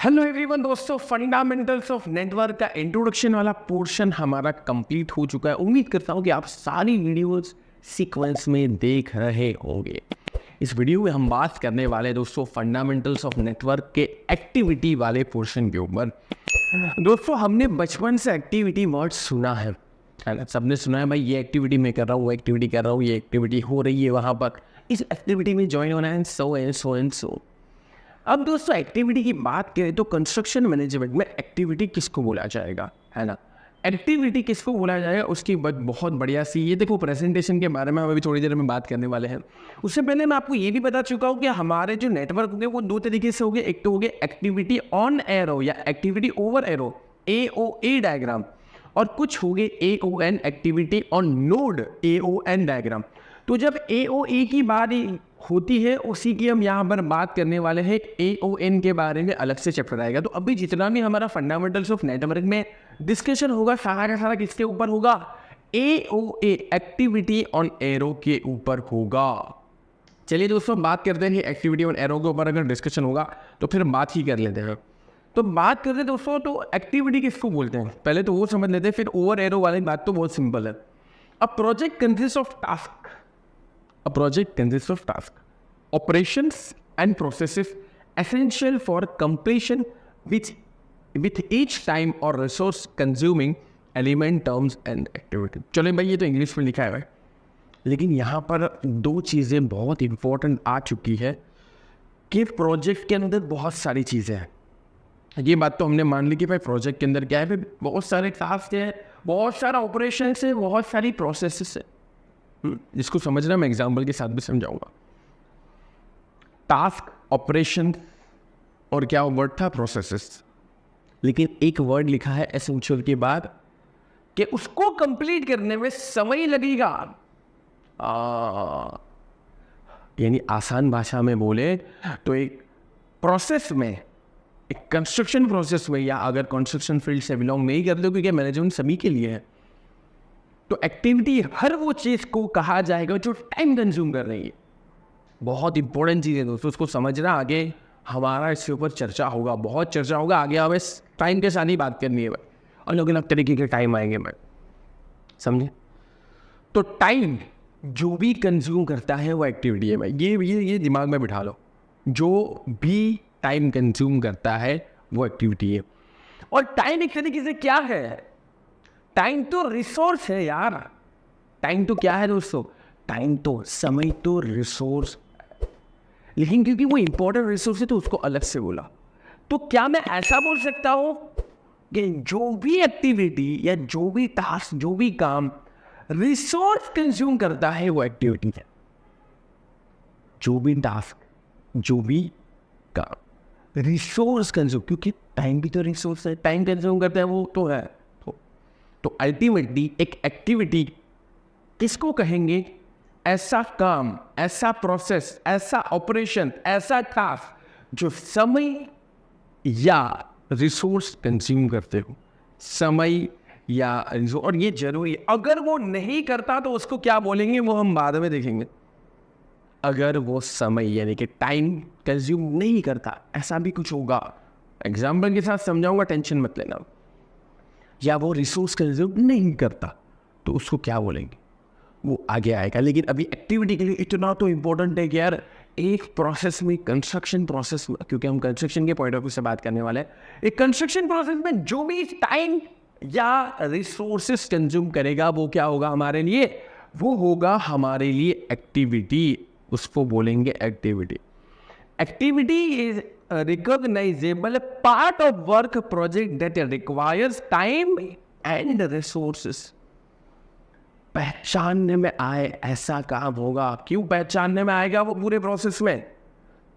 Hello everyone दोस्तों, fundamentals of network का introduction वाला पोर्शन हमारा कंप्लीट हो चुका है। उम्मीद करता हूँ कि आप सारी वीडियोस सीक्वेंस में देख रहे होंगे। इस वीडियो में हम बात करने वाले हैं दोस्तों फंडामेंटल्स ऑफ नेटवर्क के एक्टिविटी वाले पोर्शन के ऊपर। दोस्तों, हमने बचपन से एक्टिविटी वर्ड सुना है ना? सबने सुना है भाई, ये एक्टिविटी मैं कर रहा हूँ, वो एक्टिविटी कर रहा हूँ, ये एक्टिविटी हो रही है वहाँ पर, इस एक्टिविटी में ज्वाइन होना है, so and so and so. अब दोस्तों, एक्टिविटी की बात करें तो कंस्ट्रक्शन मैनेजमेंट में एक्टिविटी किसको बोला जाएगा, है ना? एक्टिविटी किसको बोला जाएगा उसकी बहुत बढ़िया सी ये देखो प्रेजेंटेशन के बारे में हम अभी थोड़ी देर में बात करने वाले हैं। उससे पहले मैं आपको ये भी बता चुका हूँ कि हमारे जो नेटवर्क होंगे वो दो तरीके से होंगे। एक तो होंगे एक्टिविटी ऑन एरो या activity over arrow, AOA diagram, और कुछ होंगे AON activity on node, AON diagram. तो जब AOA की बारी होती है उसी की हम यहाँ पर बात करने वाले हैं। AON के बारे में अलग से चैप्टर आएगा। तो अभी जितना भी हमारा फंडामेंटल्स ऑफ नेटवर्क में डिस्कशन होगा सारा का सारा किसके ऊपर होगा? AOA एक्टिविटी ऑन एरो के ऊपर होगा। चलिए दोस्तों, बात करते हैं एक्टिविटी ऑन एरो के ऊपर। अगर डिस्कशन होगा तो फिर बात ही कर लेते हैं। तो बात करते हैं दोस्तों, तो एक्टिविटी किसको बोलते हैं पहले तो वो समझ लेते हैं, फिर ओवर एरो वाली बात तो बहुत सिंपल है। A project consist of task, A project consists of tasks, operations and processes essential for completion with each time or resource consuming element, terms and activity। चलो भाई, ये तो इंग्लिश में लिखा है भाई, लेकिन यहाँ पर दो चीज़ें बहुत इंपॉर्टेंट आ चुकी है कि प्रोजेक्ट के अंदर बहुत सारी चीज़ें हैं। ये बात तो हमने मान ली कि भाई प्रोजेक्ट के अंदर क्या है, भाई बहुत सारे टास्क है, बहुत सारा ऑपरेशन है, बहुत सारी प्रोसेसेस है। इसको समझना मैं एग्जाम्पल के साथ भी समझाऊंगा। टास्क, ऑपरेशन और क्या वर्ड था? प्रोसेसेस। लेकिन एक वर्ड लिखा है एसेंशियल के बाद कि उसको कंप्लीट करने में समय लगेगा। यानी आसान भाषा में बोले तो एक प्रोसेस में, एक कंस्ट्रक्शन प्रोसेस में, या अगर कंस्ट्रक्शन फील्ड से बिलोंग नहीं करते हो क्योंकि मैनेजमेंट सभी के लिए है, तो एक्टिविटी हर वो चीज़ को कहा जाएगा जो टाइम कंज्यूम कर रही है। बहुत इंपॉर्टेंट चीज़ है दोस्तों, उसको समझना। आगे हमारा इसके ऊपर चर्चा होगा, बहुत चर्चा होगा। आगे हमें टाइम के साथ ही बात करनी है भाई, अलग अलग तरीके के टाइम आएंगे भाई, समझे? तो टाइम जो भी कंज्यूम करता है वो एक्टिविटी है भाई। ये दिमाग में बिठा लो, जो भी टाइम कंज्यूम करता है वो एक्टिविटी है। और टाइम एक तरीके से क्या है? टाइम तो रिसोर्स है यार। टाइम तो क्या है दोस्तों? टाइम तो, समय तो रिसोर्स, लेकिन क्योंकि वो इंपॉर्टेंट रिसोर्स है तो उसको अलग से बोला। तो क्या मैं ऐसा बोल सकता हूं कि जो भी एक्टिविटी या जो भी टास्क, जो भी काम रिसोर्स कंज्यूम करता है वो एक्टिविटी है? जो भी टास्क, जो भी काम रिसोर्स कंज्यूम, क्योंकि टाइम भी तो रिसोर्स है, टाइम कंज्यूम करता है वो तो है। तो अल्टीमेटली एक एक्टिविटी किसको कहेंगे? ऐसा काम, ऐसा प्रोसेस, ऐसा ऑपरेशन, ऐसा टास्क जो समय या रिसोर्स कंज्यूम करते हो। समय या और ये जरूरी है। अगर वो नहीं करता तो उसको क्या बोलेंगे वो हम बाद में देखेंगे। अगर वो समय यानी कि टाइम कंज्यूम नहीं करता, ऐसा भी कुछ होगा, एग्जाम्पल के साथ समझाऊंगा, टेंशन मत लेना। या वो रिसोर्स कंज्यूम नहीं करता तो उसको क्या बोलेंगे वो आगे आएगा। लेकिन अभी एक्टिविटी के लिए इतना तो इम्पोर्टेंट है कि यार एक प्रोसेस में, कंस्ट्रक्शन प्रोसेस में, क्योंकि हम कंस्ट्रक्शन के पॉइंट ऑफ व्यू से बात करने वाले हैं, एक कंस्ट्रक्शन प्रोसेस में जो भी टाइम या रिसोर्सेस कंज्यूम करेगा वो क्या होगा हमारे लिए? वो होगा हमारे लिए एक्टिविटी। उसको बोलेंगे activity. Activity is a recognizable part of work project that requires time and resources। पहचानने में आए ऐसा काम होगा। क्यों पहचानने में आएगा वो पूरे प्रोसेस में?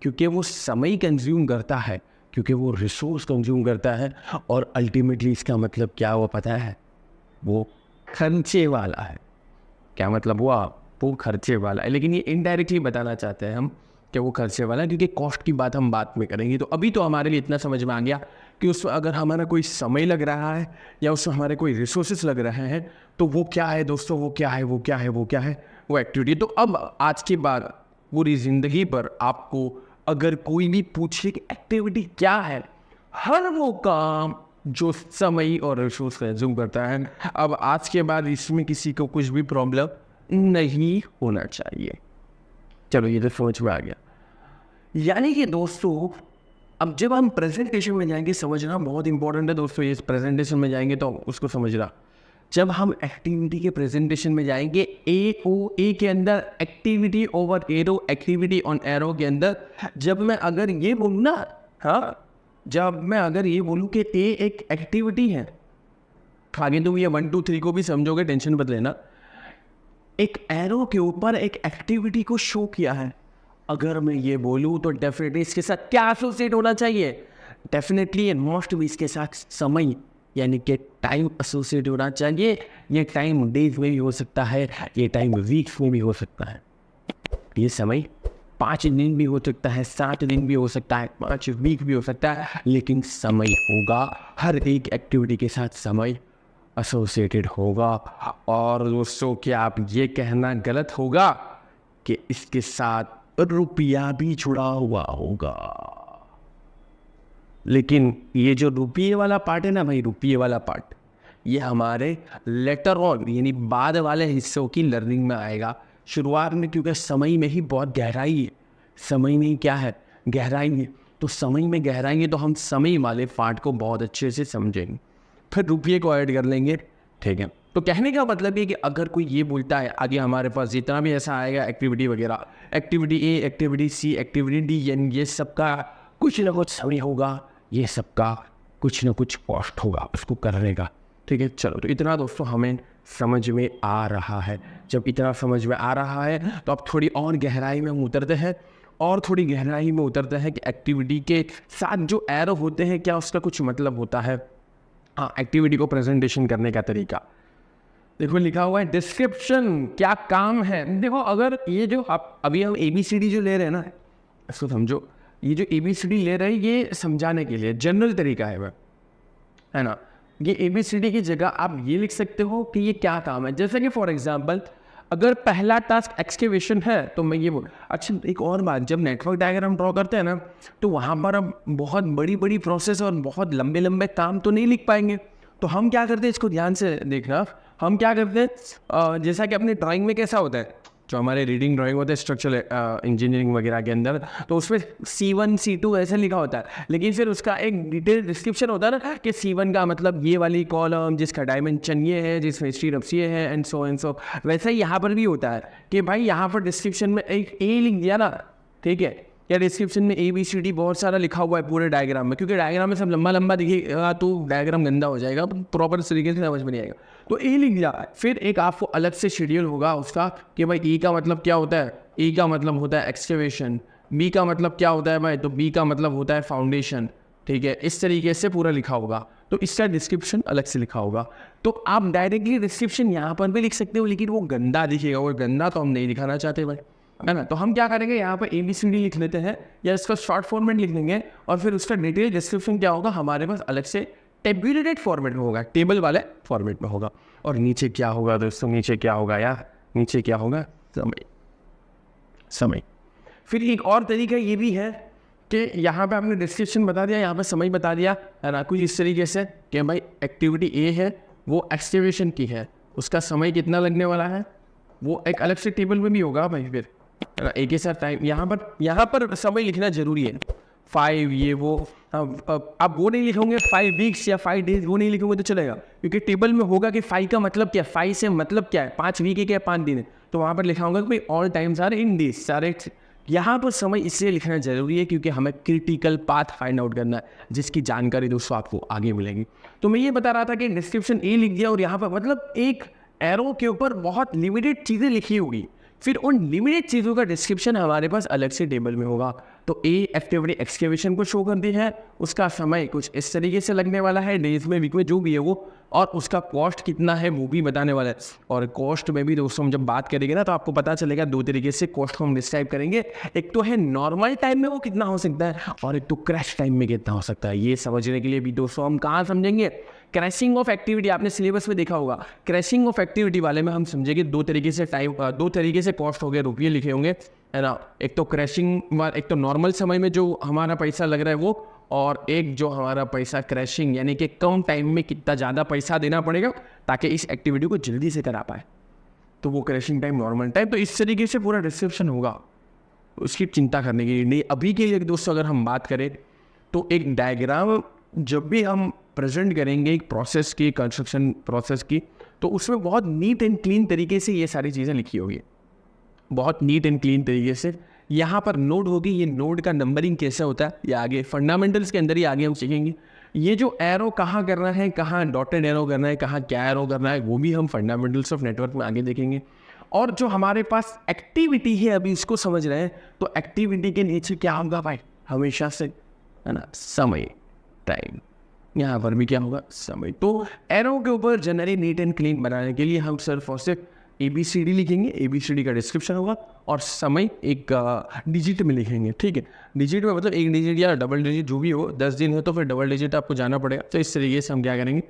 क्योंकि वो समय कंज्यूम करता है, क्योंकि वो रिसोर्स कंज्यूम करता है, और अल्टीमेटली इसका मतलब क्या हुआ पता है? वो खर्चे वाला है। क्या मतलब हुआ? वो खर्चे वाला है। लेकिन ये इनडायरेक्टली बताना चाहते हैं हम कि वो खर्चे वाला है, क्योंकि कॉस्ट की बात हम बाद में करेंगे। तो अभी तो हमारे लिए इतना समझ में आ गया कि उसमें अगर हमारा कोई समय लग रहा है या उसमें हमारे कोई रिसोर्सेस लग रहे हैं तो वो क्या है दोस्तों? वो क्या है? वो क्या है? वो क्या है? वो एक्टिविटी। तो अब आज के बाद पूरी ज़िंदगी पर आपको अगर कोई भी पूछे कि एक्टिविटी क्या है, हर वो काम जो समय और रिसोर्स कंज्यूम करता है। अब आज के बाद इसमें किसी को कुछ भी प्रॉब्लम नहीं होना चाहिए। चलो ये तो समझ में आ गया। यानी कि दोस्तों अब जब हम प्रेजेंटेशन में जाएंगे, समझना बहुत इंपॉर्टेंट है दोस्तों, ये प्रेजेंटेशन में जाएंगे तो उसको समझना। जब हम एक्टिविटी के प्रेजेंटेशन में जाएंगे, ए के अंदर activity over arrow, activity on arrow के अंदर जब मैं अगर ये बोलूँ ना, हाँ, जब मैं अगर ये बोलूँ कि ए एक एक्टिविटी है, आगे तुम ये 1 2 3 को भी समझोगे, टेंशन मत लेना। एक एरो के ऊपर एक एक्टिविटी को शो किया है, अगर मैं ये बोलूँ तो डेफिनेटली इसके साथ क्या एसोसिएट होना चाहिए? डेफिनेटली मोस्ट भी इसके साथ समय यानी कि टाइम एसोसिएट होना चाहिए। ये टाइम डेज में भी हो सकता है, ये टाइम वीक्स में भी हो सकता है। ये समय 5 दिन भी हो सकता है, 7 दिन भी हो सकता है, 5 वीक भी हो सकता है, लेकिन समय होगा। हर एक एक्टिविटी के साथ समय एसोसिएटेड होगा। और दोस्तों क्या आप ये कहना गलत होगा कि इसके साथ रुपया भी जुड़ा हुआ होगा? लेकिन ये जो रुपये वाला पार्ट है ना भाई, रुपये वाला पार्ट ये हमारे लेटर ऑन यानी बाद वाले हिस्सों की लर्निंग में आएगा। शुरुआत में क्योंकि समय में ही बहुत गहराई है, समय में ही क्या है, गहराई है, तो समय में गहराई है तो हम समय वाले पार्ट को बहुत अच्छे से समझेंगे, फिर रुपये को ऐड कर लेंगे, ठीक है। तो कहने का मतलब ये कि अगर कोई ये बोलता है, आगे हमारे पास जितना भी ऐसा आएगा एक्टिविटी वगैरह, activity A, activity C, activity D, यानी ये सबका कुछ ना कुछ समय होगा, ये सबका कुछ ना कुछ कॉस्ट होगा उसको करने का, ठीक है। चलो तो इतना दोस्तों हमें समझ में आ रहा है। जब इतना समझ में आ रहा है तो अब थोड़ी और गहराई में हम उतरते हैं, और थोड़ी गहराई में उतरते हैं कि एक्टिविटी के साथ जो एरो होते हैं क्या उसका कुछ मतलब होता है। हाँ, एक्टिविटी को प्रेजेंटेशन करने का तरीका देखो, लिखा हुआ है डिस्क्रिप्शन, क्या काम है। देखो अगर ये जो आप अभी हम ABCD जो ले रहे हैं ना, इसको समझो, ये जो ABCD ले रहे हैं ये समझाने के लिए जनरल तरीका है वह, है ना। ये ABCD की जगह आप ये लिख सकते हो कि ये क्या काम है। जैसे कि फॉर एग्जांपल अगर पहला टास्क एक्सकेवेशन है तो मैं ये बोल, अच्छा एक और बात, जब नेटवर्क डायग्राम ड्रॉ करते हैं ना तो वहाँ पर हम बहुत बड़ी बड़ी प्रोसेस और बहुत लंबे लंबे काम तो नहीं लिख पाएंगे, तो हम क्या करते हैं, इसको ध्यान से देखना, हम क्या करते हैं, जैसा कि अपने ड्राइंग में कैसा होता है, जो हमारे रीडिंग ड्राइंग होता है स्ट्रक्चरल इंजीनियरिंग वगैरह के अंदर, तो उसमें C1 C2 ऐसे लिखा होता है, लेकिन फिर उसका एक डिटेल डिस्क्रिप्शन होता है ना कि C1 का मतलब ये वाली कॉलम जिसका डायमेंशन ये है, जिसमें हिस्ट्री रफ्स ये है, एंड सो वैसा ही यहाँ पर भी होता है कि भाई यहाँ पर डिस्क्रिप्शन में एक A लिख दिया ना, ठीक है, या डिस्क्रिप्शन में ABCD बहुत सारा लिखा हुआ है पूरे डायग्राम में, क्योंकि डायग्राम में सब लंबा लंबा दिखेगा तो डायग्राम गंदा हो जाएगा, प्रॉपर तरीके से समझ में नहीं आएगा। तो ए लिख दिया, फिर एक आपको अलग से शेड्यूल होगा उसका कि भाई E का मतलब क्या होता है, E का मतलब होता है एक्सकेवेशन, B का मतलब क्या होता है भाई, तो B का मतलब होता है फाउंडेशन, ठीक है। इस तरीके से पूरा लिखा होगा, तो इसका डिस्क्रिप्शन अलग से लिखा होगा। तो आप डायरेक्टली डिस्क्रिप्शन यहाँ पर भी लिख सकते हो, लेकिन वो गंदा दिखेगा, वो गंदा तो हम नहीं दिखाना चाहते भाई, है ना। तो हम क्या करेंगे, यहाँ पर ABCD लिख लेते हैं या इसका शॉर्ट फॉर्मेट लिख लेंगे, और फिर उसका डिटेल डिस्क्रिप्शन क्या होगा हमारे पास अलग से टेबुलेटेड फॉर्मेट में होगा, टेबल वाले फॉर्मेट में होगा। और नीचे क्या होगा दोस्तों, नीचे क्या होगा यार, नीचे क्या होगा, समय। फिर एक और तरीका ये भी है कि यहाँ पे आपने डिस्क्रिप्शन बता दिया, यहाँ पे समय बता दिया, है ना, कुछ इस तरीके से कि भाई एक्टिविटी ए है वो एक्सकेवेशन की है, उसका समय कितना लगने वाला है वो एक अलग से टेबल में भी होगा भाई, फिर एक ही साथ टाइम, यहाँ पर समय लिखना जरूरी है, 5 ये वो, आप वो नहीं लिखोगे 5 वीक्स या 5 डेज, वो नहीं लिखोगे तो चलेगा, क्योंकि टेबल में होगा कि 5 का मतलब क्या है, 5 से मतलब क्या है, 5 वीक है क्या, 5 दिन है, तो वहाँ पर लिखा होगा कि भाई all times are in days सारे। यहाँ पर समय इसलिए लिखना जरूरी है क्योंकि हमें क्रिटिकल पाथ फाइंड आउट करना है, जिसकी जानकारी दोस्तों आपको आगे मिलेगी। तो मैं ये बता रहा था कि डिस्क्रिप्शन ए लिख दिया और यहाँ पर मतलब एक एरो के ऊपर बहुत लिमिटेड चीज़ें लिखी होगी, फिर उन लिमिटेड चीज़ों का डिस्क्रिप्शन हमारे पास अलग से टेबल में होगा। तो ए एक्टिविटी एक्सकेवेशन को शो कर दी है, उसका समय कुछ इस तरीके से लगने वाला है, डेज में वीक में जो भी है वो, और उसका कॉस्ट कितना है वो भी बताने वाला है। और कॉस्ट में भी दोस्तों हम जब बात करेंगे ना तो आपको पता चलेगा 2 तरीके से कॉस्ट को हम डिस्क्राइब करेंगे, एक तो है नॉर्मल टाइम में वो कितना हो सकता है, और एक तो क्रैश टाइम में कितना हो सकता है। ये समझने के लिए भी दोस्तों हम कहाँ समझेंगे, क्रैशिंग ऑफ एक्टिविटी, आपने सिलेबस में देखा होगा, क्रैशिंग ऑफ एक्टिविटी वाले में हम समझेंगे 2 तरीके से टाइम, 2 तरीके से कॉस्ट हो गए, रुपये लिखे होंगे, है ना। एक तो क्रैशिंग, एक तो नॉर्मल समय में जो हमारा पैसा लग रहा है वो, और एक जो हमारा पैसा क्रैशिंग, यानी कि कम टाइम में कितना ज़्यादा पैसा देना पड़ेगा ताकि इस एक्टिविटी को जल्दी से करा पाए, तो वो क्रैशिंग टाइम, नॉर्मल टाइम। तो इस तरीके से पूरा डिस्क्रिप्शन होगा, उसकी चिंता करने की नहीं। अभी के लिए दोस्तों अगर हम बात करें तो एक डायग्राम जब भी हम प्रेजेंट करेंगे एक प्रोसेस की, कंस्ट्रक्शन प्रोसेस की, तो उसमें बहुत नीट एंड क्लीन तरीके से ये सारी चीज़ें लिखी होगी, बहुत नीट एंड क्लीन तरीके से। यहाँ पर नोड होगी, ये नोड का नंबरिंग कैसे होता है ये आगे फंडामेंटल्स के अंदर ही आगे हम सीखेंगे। ये जो एरो कहाँ करना है, कहाँ डॉटेड एरो करना है, कहाँ क्या एरो करना है, वो भी हम फंडामेंटल्स ऑफ नेटवर्क में आगे देखेंगे। और जो हमारे पास एक्टिविटी है, अभी इसको समझ रहे हैं, तो एक्टिविटी के नीचे क्या होगा भाई, हमेशा से, है ना, समय, टाइम। यहाँ पर भी क्या होगा, समय। तो एरो के ऊपर जनरली नीट एंड क्लीन बनाने के लिए हम सिर्फ और सिर्फ ABCD लिखेंगे, ABCD का डिस्क्रिप्शन होगा, और समय एक डिजिट में लिखेंगे, ठीक है। डिजिट में मतलब एक डिजिट या डबल डिजिट जो भी हो, 10 दिन हो तो फिर डबल डिजिट आपको जाना पड़ेगा। तो इस तरीके से हम क्या करेंगे,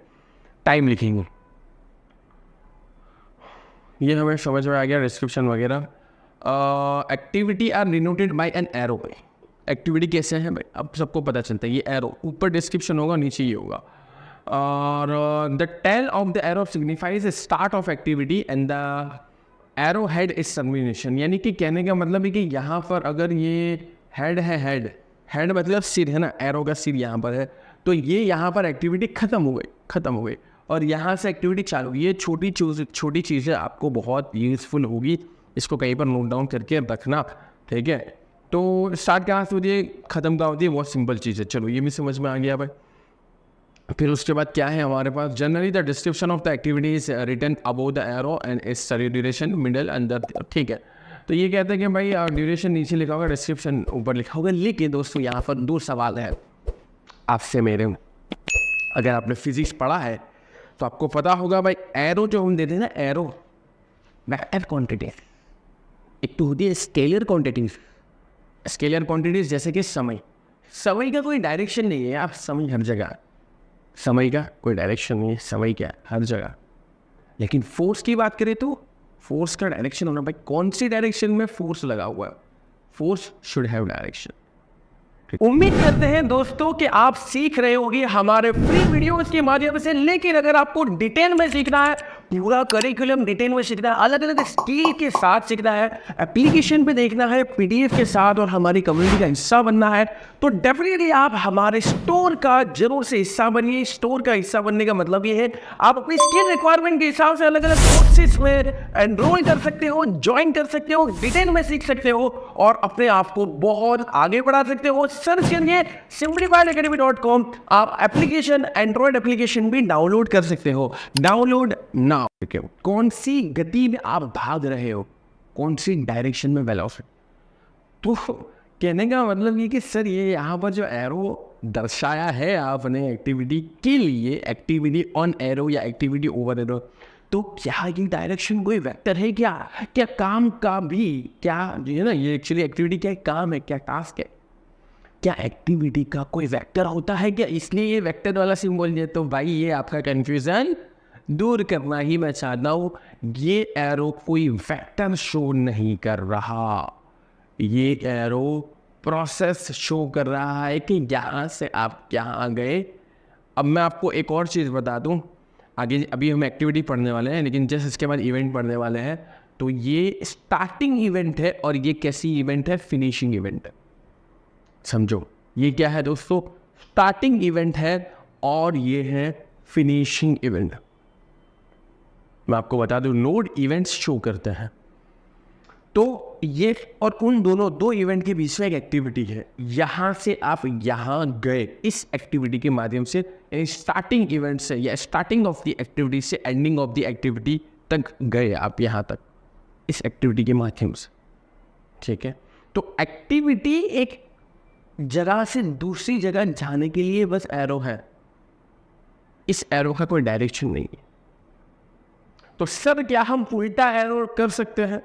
टाइम लिखेंगे। ये हमें समझ में आ गया डिस्क्रिप्शन वगैरह। Activity are denoted by an arrow. Activity कैसे है भाई, अब सबको पता चलता है, ये एरो ऊपर डिस्क्रिप्शन होगा, नीचे ये होगा। और the tail of the arrow signifies start of activity and the arrow head is termination. यानी कि कहने का मतलब है कि यहाँ पर अगर ये हेड है, हेड मतलब सिर है ना, एरो का सिर यहाँ पर है, तो ये यहाँ पर एक्टिविटी खत्म हो गई, और यहाँ से एक्टिविटी चालू। ये छोटी चीज़ें आपको बहुत यूजफुल होगी, इसको कहीं पर नोट डाउन करके रखना, ठीक है। तो स्टार्ट कहाँ से होती है, ख़त्म कहाँ होती है, बहुत सिंपल चीज़ है। चलो ये भी समझ में आ गया भाई। फिर उसके बाद क्या है हमारे पास, generally the description of the activity is written above the arrow and is study duration middle and the, ठीक है। तो ये कहते हैं कि भाई ड्यूरेशन नीचे लिखा होगा, डिस्क्रिप्शन ऊपर लिखा होगा। लेकिन दोस्तों यहाँ पर 2 सवाल है आपसे मेरे। अगर आपने फिजिक्स पढ़ा है तो आपको पता होगा भाई, एरो जो हम देते हैं ना, एरो वेक्टर क्वांटिटी, एक तो होती है स्केलर क्वांटिटीज। स्केलर क्वांटिटीज जैसे कि समय का कोई डायरेक्शन नहीं है, आप समय हर जगह, समय का कोई डायरेक्शन नहीं है, समय क्या है हर जगह। लेकिन फोर्स की बात करें तो फोर्स का डायरेक्शन होना भाई, कौन सी डायरेक्शन में फोर्स लगा हुआ है, फोर्स शुड हैव डायरेक्शन। उम्मीद करते हैं दोस्तों कि आप सीख रहे होंगे हमारे फ्री वीडियोस के माध्यम से। लेकिन अगर आपको डिटेल में सीखना है, पूरा करिकुलम डिटेल में सीखना है, अलग अलग स्किल के साथ सीखना है, एप्लीकेशन पे देखना है, PDF के साथ, और हमारी कम्युनिटी का हिस्सा बनना है, तो डेफिनेटली आप हमारे स्टोर का जरूर से हिस्सा बनिए। स्टोर का हिस्सा बनने का मतलब ये है, आप अपनी स्किल रिक्वायरमेंट के हिसाब से अलग अलग कोर्सेज में एनरोल कर सकते हो, ज्वाइन कर सकते हो, डिटेल में सीख सकते हो, और अपने आप को बहुत आगे बढ़ा सकते हो। सर्च करिए simplifiedacademy.com। आप एप्लीकेशन, एंड्रॉइड एप्लीकेशन भी डाउनलोड कर सकते हो। Download now. कौन सी गति में आप भाग रहे हो, कौन सी डायरेक्शन में वेलोसिटी। तो कहने का मतलब ये कि सर ये यहाँ पर जो एरो दर्शाया है आपने एक्टिविटी के लिए, एक्टिविटी ऑन एरो या एक्टिविटी ओवर एरो, तो क्या ये डायरेक्शन कोई वेक्टर है क्या काम का भी, क्या है ना, ये एक्चुअली एक्टिविटी क्या काम है, क्या टास्क है, क्या एक्टिविटी का कोई वेक्टर होता है क्या, इसलिए ये वेक्टर वाला सिंबल है। तो भाई ये आपका कंफ्यूजन दूर करना ही मैं चाहता हूँ। ये एरो कोई वेक्टर शो नहीं कर रहा, ये एरो प्रोसेस शो कर रहा है कि यहाँ से आप यहाँ गए। अब मैं आपको एक और चीज़ बता दूँ, आगे अभी हम एक्टिविटी पढ़ने वाले हैं, लेकिन जस्ट इसके बाद इवेंट पढ़ने वाले हैं। तो ये स्टार्टिंग इवेंट है और ये कैसी इवेंट है, फिनिशिंग इवेंट है। समझो ये क्या है दोस्तों, स्टार्टिंग इवेंट है और ये है फिनिशिंग इवेंट। मैं आपको बता दूं, नोड इवेंट्स शो करते हैं, तो ये और उन दोनों 2 इवेंट के बीच में एक एक्टिविटी है। यहाँ से आप यहाँ गए इस एक्टिविटी के माध्यम से, स्टार्टिंग इवेंट से या स्टार्टिंग ऑफ द एक्टिविटी से एंडिंग ऑफ द एक्टिविटी तक गए आप यहाँ तक इस एक्टिविटी के माध्यम से, ठीक है। तो एक्टिविटी एक जगह से दूसरी जगह जाने के लिए बस एरो है, इस एरो का कोई डायरेक्शन नहीं है। तो सर क्या हम उल्टा एरो कर सकते हैं?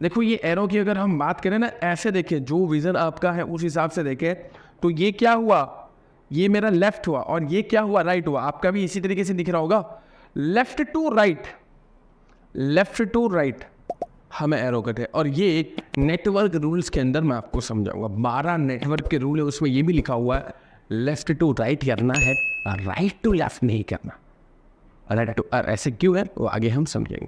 देखो ये एरो की अगर हम बात करें ना, ऐसे देखें, जो विजन आपका है उस हिसाब से देखें, तो ये क्या हुआ, ये मेरा लेफ्ट हुआ, और ये क्या हुआ, राइट हुआ। आपका भी इसी तरीके से दिख रहा होगा, left to right, left to right, हमें एरो करते हैं। और ये नेटवर्क रूल्स के अंदर मैं आपको समझाऊंगा। 12 नेटवर्क के रूल है, उसमें ये भी लिखा हुआ है लेफ्ट टू राइट करना है, राइट टू लेफ्ट नहीं करना। राइट टू ऐसे क्यों है वो आगे हम समझेंगे।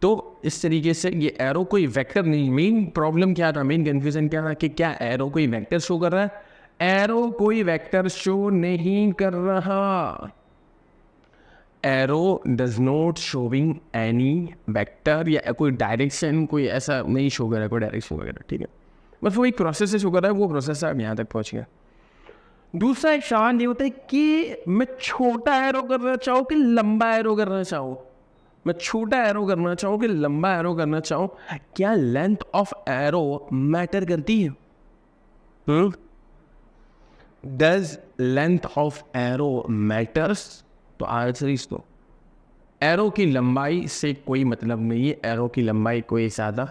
तो इस तरीके से ये एरो कोई वेक्टर नहीं। मेन प्रॉब्लम क्या था, मेन कन्फ्यूजन क्या था कि क्या एरो कोई वेक्टर शो कर रहा है। एरो कोई वेक्टर शो नहीं कर रहा। Arrow does not showing any vector या कोई डायरेक्शन, कोई ऐसा नहीं शो कर रहा है, कोई डायरेक्शन वगैरह, ठीक है। बस वो एक प्रोसेस से शो कर रहा है, वो प्रोसेस अब यहाँ तक पहुँच गया। दूसरा एक सवाल ये होता है कि मैं छोटा एरो करना चाहूँ कि लंबा एरो करना चाहूँ। मैं छोटा एरो करना चाहूँ कि लंबा एरो करना चाहूँ, क्या लेंथ ऑफ एरो मैटर करती है? Does length of arrow matters? तो आंसर इज तो एरो की लंबाई से कोई मतलब नहीं है। एरो की लंबाई कोई ज़्यादा,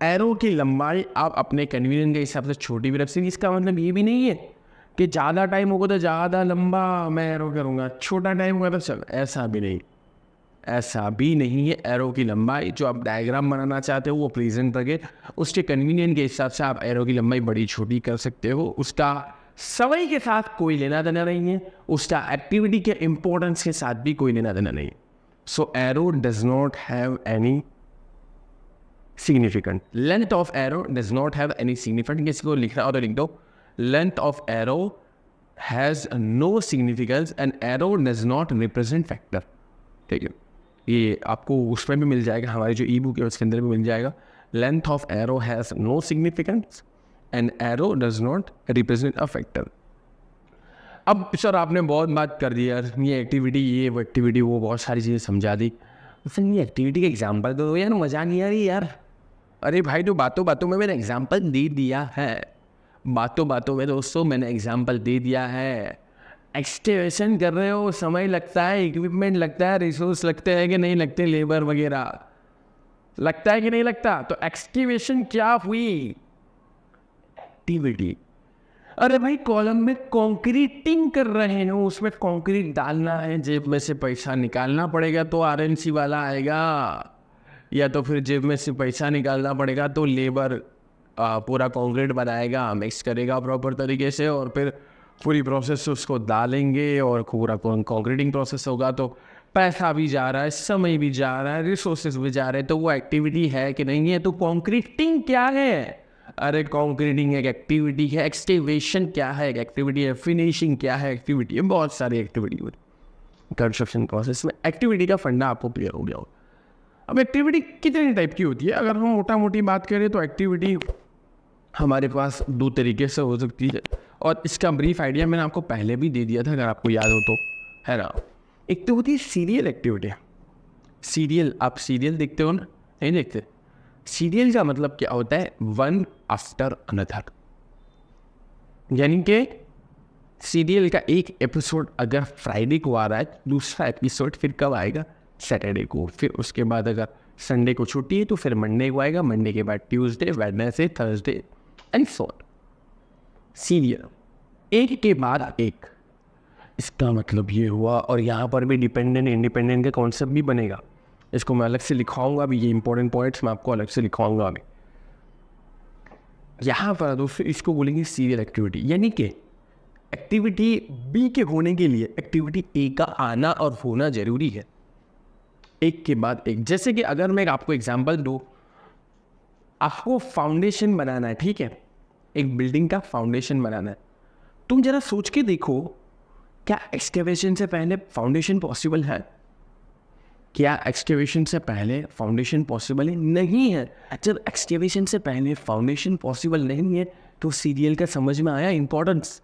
एरो की लंबाई आप अपने कन्वीनियंस के हिसाब से छोटी भी रख सकते। इसका मतलब ये भी नहीं है कि ज़्यादा टाइम होगा तो ज़्यादा लंबा मैं एरो करूँगा, छोटा टाइम होगा तो चल, ऐसा भी नहीं, ऐसा भी नहीं है। एरो की लंबाई जो आप डायग्राम बनाना चाहते हो वो प्रेजेंट रखे, उसके कन्वीनियंस के हिसाब से आप एरो की लंबाई बड़ी छोटी कर सकते हो। उसका समय के साथ कोई लेना देना नहीं है, उसका एक्टिविटी के इम्पोर्टेंस के साथ भी कोई लेना देना नहीं है। So arrow does not have any significant. Length of arrow does not have any significant. किसी को लिखना हो तो लिख दो, length of arrow has no significance and arrow does not represent factor. ठीक है, ये आपको उसमें भी मिल जाएगा, हमारी जो ई बुक है उसके अंदर भी मिल जाएगा। Length of arrow has no significance and arrow does not represent a factor. अब सर आपने बहुत बात कर दी यार, ये एक्टिविटी, ये वो एक्टिविटी, वो बहुत सारी चीज़ें समझा दी। सर ये एक्टिविटी का एग्जाम्पल दो यार, मज़ा नहीं आ रही यार। अरे भाई तो बातों बातों में मैंने एग्जाम्पल दे दिया है, बातों बातों में दोस्तों मैंने एग्जाम्पल दे दिया है। एक्सटेवेशन कर रहे हो, समय लगता है, इक्विपमेंट लगता है, रिसोर्स लगते हैं कि नहीं लगते, लेबर वगैरह लगता है कि नहीं लगता। तो एक्सकेवेशन क्या हुई? एक्टिविटी। अरे भाई कॉलम में कंक्रीटिंग कर रहे हैं, उसमें कंक्रीट डालना है, जेब में से पैसा निकालना पड़ेगा तो आरएनसी वाला आएगा, या तो फिर जेब में से पैसा निकालना पड़ेगा तो लेबर पूरा कंक्रीट बनाएगा, मिक्स करेगा प्रॉपर तरीके से, और फिर पूरी प्रोसेस उसको डालेंगे और पूरा कंक्रीटिंग प्रोसेस होगा। तो पैसा भी जा रहा है, समय भी जा रहा है, रिसोर्सेज भी जा रहे हैं, तो वो एक्टिविटी है कि नहीं है? तो कंक्रीटिंग क्या है? अरे कंक्रीटिंग एक एक्टिविटी है। एक्सकेवेशन क्या है? एक एक्टिविटी है। फिनिशिंग क्या है? एक्टिविटी है। बहुत सारी एक्टिविटी होती कंस्ट्रक्शन प्रोसेस में। एक्टिविटी का फंडा आपको क्लियर हो गया हो। अब एक्टिविटी कितने टाइप की होती है? अगर हम मोटा मोटी बात करें तो एक्टिविटी हमारे पास दो तरीके से हो सकती है, और इसका ब्रीफ आइडिया मैंने आपको पहले भी दे दिया था अगर आपको याद हो तो, है ना। एक तो होती है सीरियल एक्टिविटी। सीरियल, आप सीरियल देखते हो ना? नहीं देखते? सीरियल का मतलब क्या होता है? One after another. यानी कि सीरियल का एक एपिसोड अगर फ्राइडे को आ रहा है, दूसरा एपिसोड फिर कब आएगा? सैटरडे को। फिर उसके बाद अगर संडे को छुट्टी है तो फिर मंडे को आएगा, मंडे के बाद Tuesday, Wednesday, Thursday and so on. Serial, एक के बाद एक। इसका मतलब ये हुआ, और यहाँ पर भी डिपेंडेंट इंडिपेंडेंट का कॉन्सेप्ट भी बनेगा। इसको मैं अलग से लिखवाऊंगा अभी, ये इंपॉर्टेंट पॉइंट्स मैं आपको अलग से लिखवाऊंगा अभी। यहाँ पर दोस्तों इसको बोलेंगे सीरियल एक्टिविटी, यानी कि एक्टिविटी बी के होने के लिए एक्टिविटी ए का आना और होना जरूरी है, एक के बाद एक। जैसे कि अगर मैं आपको एग्जांपल दूं, आपको फाउंडेशन बनाना है, ठीक है, एक बिल्डिंग का फाउंडेशन बनाना है। तुम जरा सोच के देखो, क्या एक्सकेवेशन से पहले फाउंडेशन पॉसिबल है? क्या एक्सकेवेशन से पहले फाउंडेशन पॉसिबल है? नहीं है। जब एक्सकेवेशन से पहले फाउंडेशन पॉसिबल नहीं है तो सीरियल का समझ में आया इंपॉर्टेंस,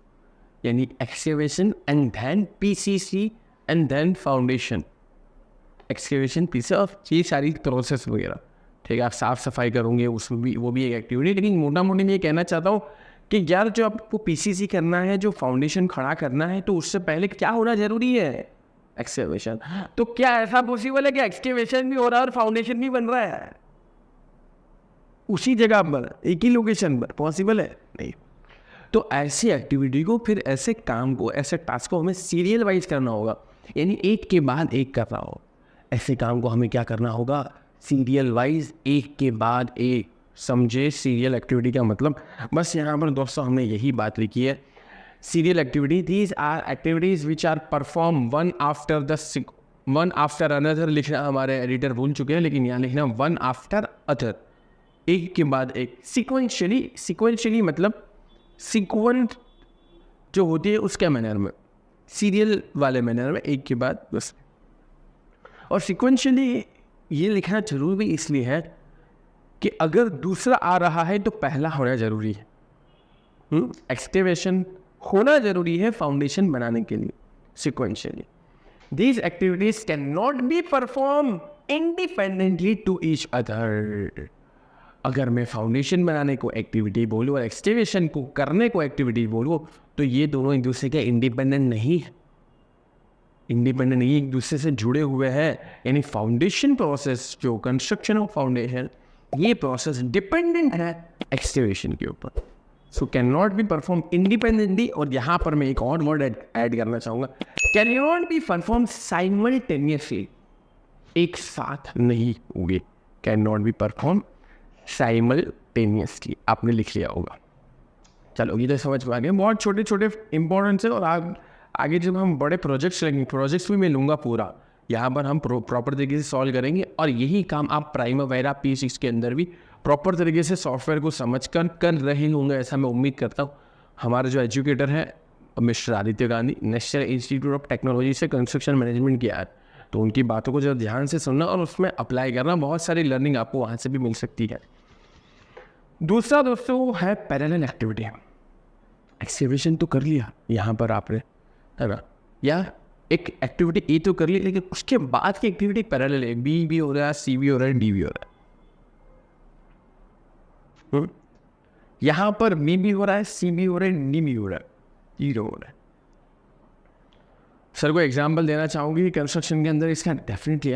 यानी excavation and then PCC and then foundation. Excavation PC और ये सारी प्रोसेस वगैरह, ठीक है, आप साफ़ सफाई करोगे उसमें भी, वो भी एक एक्टिविटी। लेकिन मोटा मोटी मैं ये कहना चाहता हूँ कि यार जो आपको पीसीसी करना है, जो फाउंडेशन खड़ा करना है, तो उससे पहले क्या होना जरूरी है? एक्सकेवेशन। तो क्या ऐसा पॉसिबल है कि एक्सकेवेशन भी हो रहा है और फाउंडेशन भी बन रहा है उसी जगह पर, एक ही लोकेशन पर? पॉसिबल है? नहीं। तो ऐसी एक्टिविटी को, फिर ऐसे काम को, ऐसे टास्क को हमें सीरियल वाइज करना होगा, यानी एक के बाद एक करना होगा। ऐसे काम को हमें क्या करना होगा? सीरियल वाइज, एक के बाद एक। समझे सीरियल एक्टिविटी का मतलब? बस यहाँ पर दोस्तों हमने यही बात लिखी है। Serial activity, these are activities which are perform one after another. लिखना हमारे एडिटर भूल चुके हैं, लेकिन यहाँ लिखना वन आफ्टर अदर, एक के बाद एक। सिक्वेंशली मतलब सीक्वेंस जो होती है उसके मैनर में, सीरियल वाले मैनर में, एक के बाद बस। और सिक्वेंशली ये लिखना जरूरी इसलिए है कि अगर दूसरा आ रहा है तो पहला होना जरूरी है। एक्टिवेशन होना जरूरी है फाउंडेशन बनाने के लिए। Sequentially these activities can not be perform independently to each other. अगर मैं फाउंडेशन बनाने को एक्टिविटी बोलूँ और एक्सटिवेशन को करने को एक्टिविटी बोलूँ, तो ये दोनों एक दूसरे के इंडिपेंडेंट नहीं है, एक दूसरे से जुड़े हुए हैं। यानी फाउंडेशन प्रोसेस, जो कंस्ट्रक्शन ऑफ फाउंडेशन, ये प्रोसेस डिपेंडेंट है एक्सटिवेशन के ऊपर। So can not be perform independently. और यहाँ पर मैं एक और वर्ड ऐड करना चाहूँगा, can not be perform simultaneously, एक साथ नहीं होंगे। Can not be perform simultaneously, आपने लिख लिया होगा। चलो ये तो समझ में आ गया, बहुत छोटे छोटे इंपॉर्टेंस है। और आगे जब हम बड़े प्रोजेक्ट्स लेंगे, प्रोजेक्ट्स भी मैं लूँगा पूरा, यहाँ पर हम प्रॉपर तरीके से सॉल्व करेंगे। और यही काम आप प्राइमवेरा P6 के अंदर भी प्रॉपर तरीके से सॉफ्टवेयर को समझकर कर रहे होंगे, ऐसा मैं उम्मीद करता हूँ। हमारे जो एजुकेटर है mister Aditya Gandhi, national institute of technology से कंस्ट्रक्शन मैनेजमेंट किया है, तो उनकी बातों को जरा ध्यान से सुनना और उसमें अप्लाई करना। बहुत सारी लर्निंग आपको वहाँ से भी मिल सकती है। दूसरा दोस्तों है पैरेलल एक्टिविटी। एक्टिवेशन तो कर लिया यहाँ पर आपने, है ना, या एक एक्टिविटी ए तो कर ली, लेकिन उसके बाद की एक्टिविटी पैरेलल है। बी भी हो रहा है, सी भी हो रहा है, डी भी हो रहा है। यहाँ पर बी भी हो रहा है, सी भी हो रहा है, डी भी हो रहा है, ई हो रहा है। सर को एग्जाम्पल देना चाहूँगी कंस्ट्रक्शन के अंदर इसका? डेफिनेटली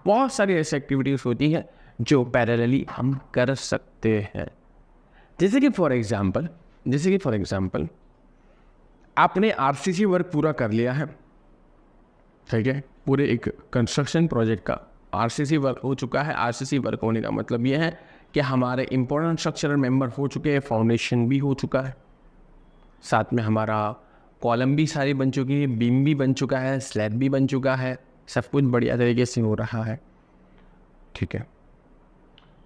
बहुत सारी ऐसी एक्टिविटीज होती है जो पैरेलली हम कर सकते हैं। जैसे कि फॉर एग्जाम्पल आपने आरसीसी वर्क पूरा कर लिया है, ठीक है, पूरे एक कंस्ट्रक्शन प्रोजेक्ट का आरसीसी वर्क हो चुका है। आरसीसी वर्क होने का मतलब ये है कि हमारे इंपॉर्टेंट स्ट्रक्चरल मेंबर हो चुके हैं, फाउंडेशन भी हो चुका है, साथ में हमारा कॉलम भी सारी बन चुकी है, बीम भी बन चुका है, स्लैब भी बन चुका है, सब कुछ बढ़िया तरीके से हो रहा है, ठीक है।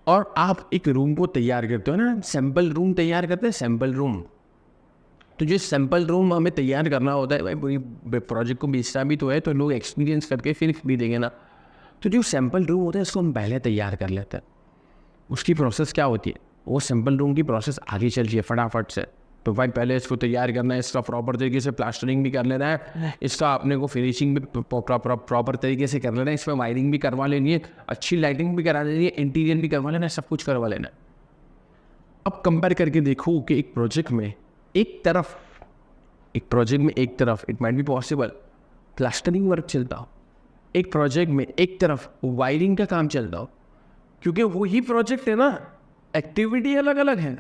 और आप एक रूम को तैयार करते हो ना, सैंपल रूम तैयार करते हैं, सैंपल रूम। तो जो सैंपल रूम हमें तैयार करना होता है, भाई पूरी प्रोजेक्ट को बेचना भी तो है, तो लोग एक्सपीरियंस करके फिर खरीदेंगे ना। तो जो सैंपल रूम होता है उसको हम पहले तैयार कर लेते हैं। उसकी प्रोसेस क्या होती है? वो सैंपल रूम की प्रोसेस आगे चल रही है फटाफट से। तो भाई पहले इसको तैयार करना है, इसका प्रॉपर तरीके से प्लास्टरिंग भी कर लेना है, इसका अपने को फिनिशिंग भी प्रॉपर तरीके से कर लेना है, इसमें वायरिंग भी करवा लेनी है, अच्छी लाइटिंग भी करा लेनी है, इंटीरियर भी करवा लेना है, सब कुछ करवा लेना है। अब कंपेयर करके देखो कि एक प्रोजेक्ट में एक तरफ it might be possible plastering work चलता हो, एक प्रोजेक्ट में एक तरफ वायरिंग का काम चलता हो, क्योंकि वही प्रोजेक्ट है ना, एक्टिविटी अलग अलग है।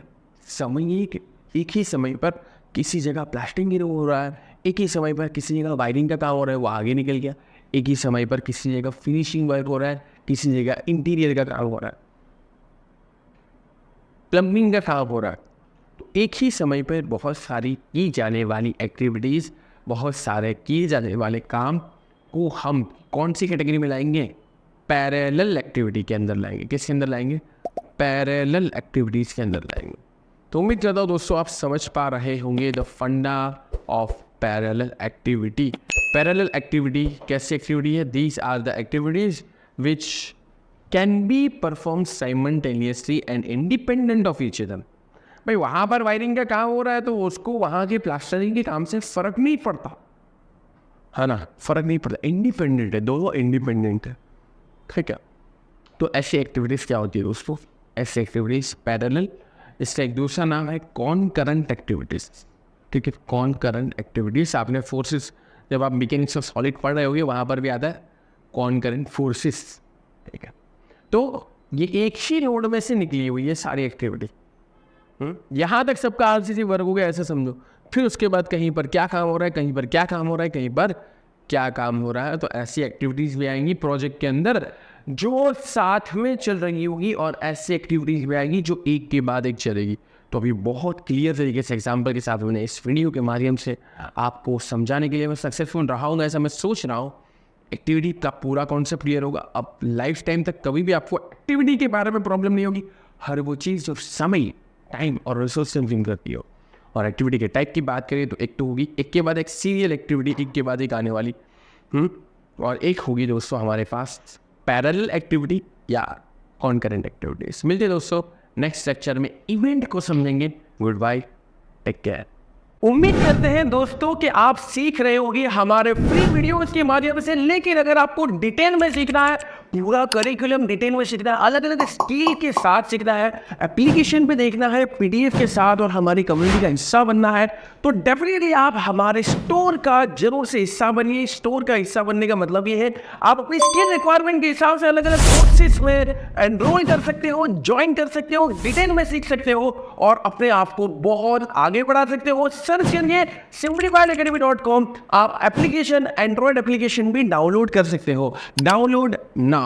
एक ही समय पर किसी जगह प्लास्टरिंग हो रहा है, एक ही समय पर किसी जगह वायरिंग का काम हो रहा है, वो आगे निकल गया। एक ही समय पर किसी जगह फिनिशिंग वर्क हो रहा है, किसी जगह इंटीरियर का काम हो रहा है, प्लम्बिंग का काम हो रहा है। तो एक ही समय पर बहुत सारी की जाने वाली एक्टिविटीज़, बहुत सारे किए जाने वाले काम को हम कौन सी कैटेगरी में लाएंगे? पैरेलल एक्टिविटी के अंदर लाएंगे। किसके अंदर लाएंगे? पैरेलल एक्टिविटीज़ के अंदर लाएंगे। तो उम्मीद करता हूँ दोस्तों आप समझ पा रहे होंगे the funda of parallel activity. Parallel activity कैसी एक्टिविटी है? These are the activities which can be perform simultaneously and independent of each other. भाई वहाँ पर वायरिंग का काम हो रहा है तो उसको वहाँ के प्लास्टरिंग के काम से फ़र्क नहीं पड़ता, है ना, फ़र्क नहीं पड़ता, इंडिपेंडेंट है, दोनों इंडिपेंडेंट है, ठीक है। तो ऐसी एक्टिविटीज़ क्या होती है दोस्तों? ऐसी एक्टिविटीज़ पैरेलल, इसका एक दूसरा नाम है कॉनकरेंट एक्टिविटीज़, ठीक है। कॉनकरेंट एक्टिविटीज़ आपने फोर्सेस, जब आप मैकेनिक्स ऑफ सॉलिड पढ़ रहे होगे वहाँ पर भी आता है कॉनकरेंट फोर्सेस, ठीक है। तो ये एक ही नोड में से निकली हुई है सारी एक्टिविटी। यहाँ तक सबका आरसीसी वर्क हो गया ऐसे समझो। फिर उसके बाद कहीं पर क्या काम हो रहा है, कहीं पर क्या काम हो रहा है, कहीं पर क्या काम हो रहा है। तो ऐसी एक्टिविटीज़ भी आएंगी प्रोजेक्ट के अंदर जो साथ में चल रही होगी और ऐसी एक्टिविटीज भी आएगी जो एक के बाद एक चलेगी। तो अभी बहुत क्लियर तरीके से एग्जाम्पल के साथ मैंने इस वीडियो के माध्यम से आपको समझाने के लिए मैं सक्सेसफुल रहा हूँ, ऐसा मैं सोच रहा हूँ। एक्टिविटी का पूरा कॉन्सेप्ट क्लियर होगा। अब लाइफ टाइम तक कभी भी आपको एक्टिविटी के बारे में प्रॉब्लम नहीं होगी। हर वो चीज़ जो समय, टाइम और रिसोर्स कंज्यूम करती हो। और एक्टिविटी के टाइप की बात करें तो एक तो होगी एक के बाद एक सीरियल एक्टिविटी, एक के बाद एक आने वाली, और एक होगी दोस्तों हमारे पास पैरेलल एक्टिविटी या कॉन्करेंट एक्टिविटीज। मिलते दोस्तों नेक्स्ट लेक्चर में, इवेंट को समझेंगे। Goodbye, take care. उम्मीद करते हैं दोस्तों कि आप सीख रहे होंगे हमारे फ्री वीडियोस के माध्यम से। लेकिन अगर आपको डिटेल में सीखना है, पूरा करिकुलम डिटेल में सीखना है, अलग अलग स्किल के साथ सीखना है, एप्लीकेशन पे देखना है, पीडीएफ के साथ और हमारी कम्युनिटी का हिस्सा बनना है, तो डेफिनेटली आप हमारे स्टोर का जरूर से हिस्सा बनिए। स्टोर का हिस्सा बनने का मतलब ये है आप अपनी स्किल रिक्वायरमेंट के हिसाब से अलग अलग कोर्सेज में एनरोल कर सकते हो, ज्वाइन कर सकते हो, डिटेल में सीख सकते हो और अपने आप को बहुत आगे बढ़ा सकते हो। सर्च करिए simplifiedacademy.com। आप एप्लीकेशन, एंड्रॉयड एप्लीकेशन भी डाउनलोड कर सकते हो। Download now.